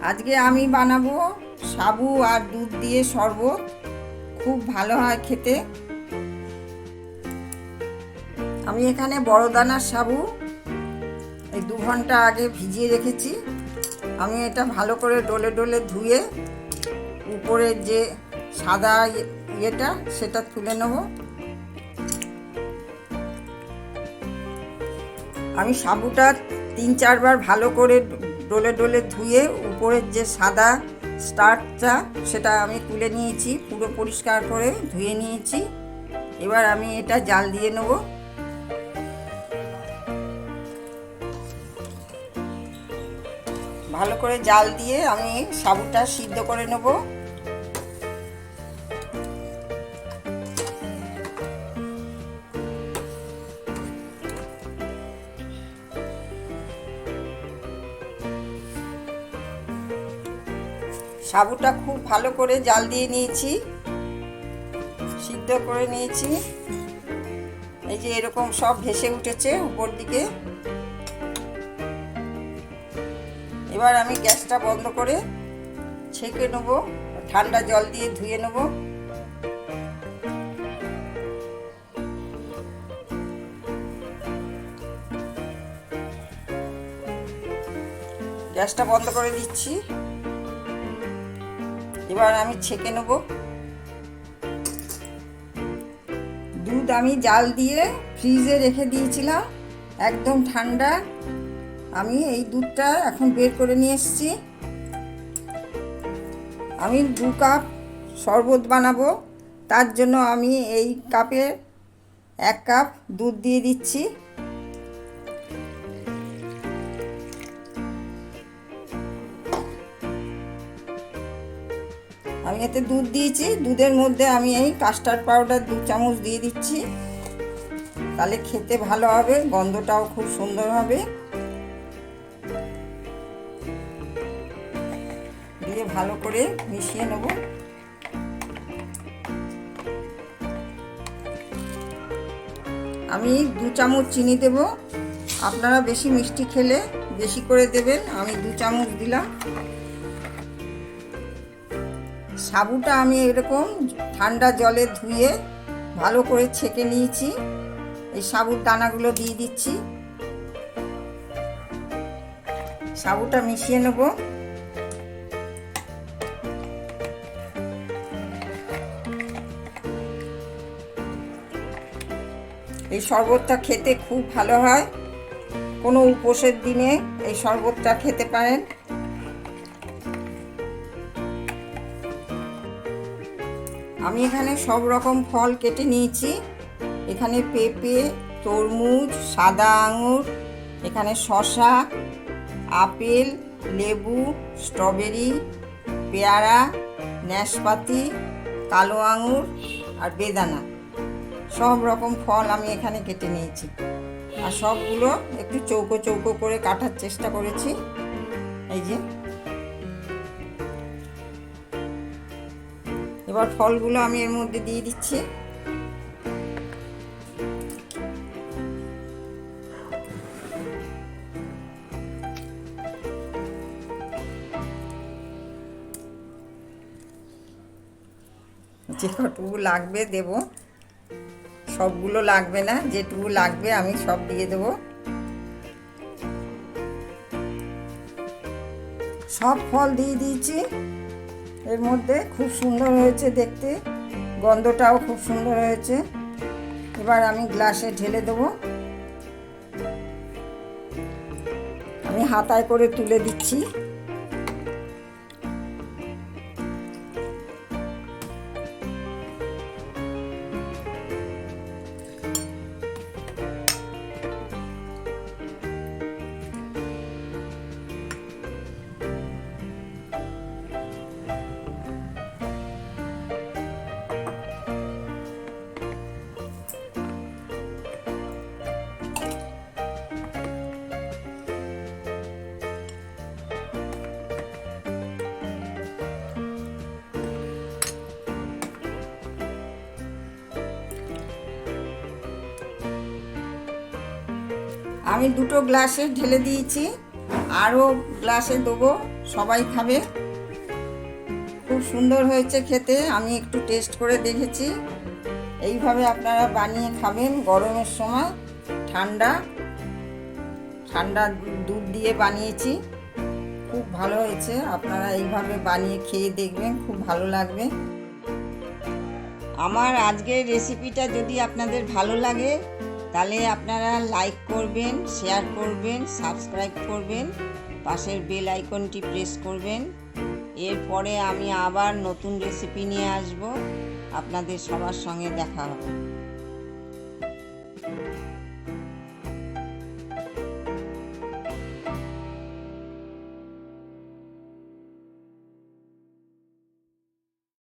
আজকে আমি বানাবো সাবু আর দুধ দিয়ে শরবত। খুব ভালো হয় খেতে। আমি এখানে বড় দানার সাবু এই 2 ঘন্টা আগে ভিজিয়ে রেখেছি। আমি এটা ভালো করে ডলে ডলে ধুয়ে উপরের যে সাদা ইয়েটা সেটা তুলে নেব। আমি সাবুটা 3-4 বার ভালো করে ডলে ডলে ধুয়ে উপরের যে সাদা স্টার্চটা সেটা আমি তুলে নিয়েছি, পুরো পরিষ্কার করে ধুয়ে নিয়েছি। এবার আমি এটা জাল দিয়ে নেব। ভালো করে জাল দিয়ে আমি সাবুটা সিদ্ধ করে নেব। সাবুটা খুব ভালো করে জাল দিয়ে নিয়েছি, সিদ্ধ করে নিয়েছি। এই যে এরকম সব ভেসে উঠেছে উপর দিকে। এবার আমি গ্যাসটা বন্ধ করে ছেঁকে নেব, ঠান্ডা জল দিয়ে ধুয়ে নেব। গ্যাসটা বন্ধ করে দিচ্ছি। এবার আমি ছেঁকে নেব। দুধ আমি জাল দিয়ে ফ্রিজে রেখে দিয়েছিলাম, একদম ঠান্ডা। আমি এই দুধটা এখন বের করে নিয়ে এসেছি। আমি 2 কাপ শরবত বানাবো, তার জন্য আমি এই কাপে 1 কাপ দুধ দিয়ে দিচ্ছি। আমি এতে দুধ দিয়েছি, দুধের মধ্যে আমি এই কাস্টার্ড পাউডার 2 চামচ দিয়ে দিচ্ছি। তাহলে খেতে ভালো হবে, গন্ধটাও খুব সুন্দর হবে। দিয়ে ভালো করে মিশিয়ে নেব। আমি 2 চামচ চিনি দেব। আপনারা বেশি মিষ্টি খেলে বেশি করে দেবেন, আমি 2 চামচ দিলাম। সাবুটা আমি এরকম ঠান্ডা জলে ধুয়ে ভালো করে ছেঁকে নিয়েছি। এই সাবুর দানাগুলো দিয়ে দিচ্ছি। সাবুটা মিশিয়ে নেব। এই শরবতটা খেতে খুব ভালো হয়। কোনো উপোসের দিনে এই শরবতটা খেতে পারেন। আমি এখানে সব রকম ফল কেটে নিয়েছি। এখানে পেঁপে, তরমুজ, সাদা আঙুর, এখানে শসা, আপেল, লেবু, স্ট্রবেরি, পেয়ারা, নাশপাতি, কালো আঙুর আর বেদানা, সব রকম ফল আমি এখানে কেটে নিয়েছি। আর সবগুলো একটু চৌকো চৌকো করে কাটার চেষ্টা করেছি। এই যে এবার ফলগুলো আমি এর মধ্যে দিয়ে দিচ্ছি। যেটুকু লাগবে দেব, সবগুলো লাগবে না, যেটুকু লাগবে আমি সব দিয়ে দেব। সব ফল দিয়ে দিয়েছি এর মধ্যে। খুব সুন্দর হয়েছে দেখতে, গন্ধটাও খুব সুন্দর হয়েছে। এবার আমি গ্লাসে ঢেলে দেব। আমি হাতায় করে তুলে দিচ্ছি। আমি 2টো গ্লাসে ঢেলে দিয়েছি, আরও গ্লাসে দেবো। সবাই খাবে। খুব সুন্দর হয়েছে খেতে, আমি একটু টেস্ট করে দেখেছি। এইভাবে আপনারা বানিয়ে খাবেন গরমের সময়। ঠান্ডা ঠান্ডা দুধ দিয়ে বানিয়েছি, খুব ভালো হয়েছে। আপনারা এইভাবে বানিয়ে খেয়ে দেখবেন, খুব ভালো লাগবে। আমার আজকের রেসিপিটা যদি আপনাদের ভালো লাগে তাহলে আপনারা লাইক করবেন, শেয়ার করবেন, সাবস্ক্রাইব করবেন, পাশের বেল আইকনটি প্রেস করবেন। এরপরে আমি আবার নতুন রেসিপি নিয়ে আসব, আপনাদের সবার সঙ্গে দেখা হবে।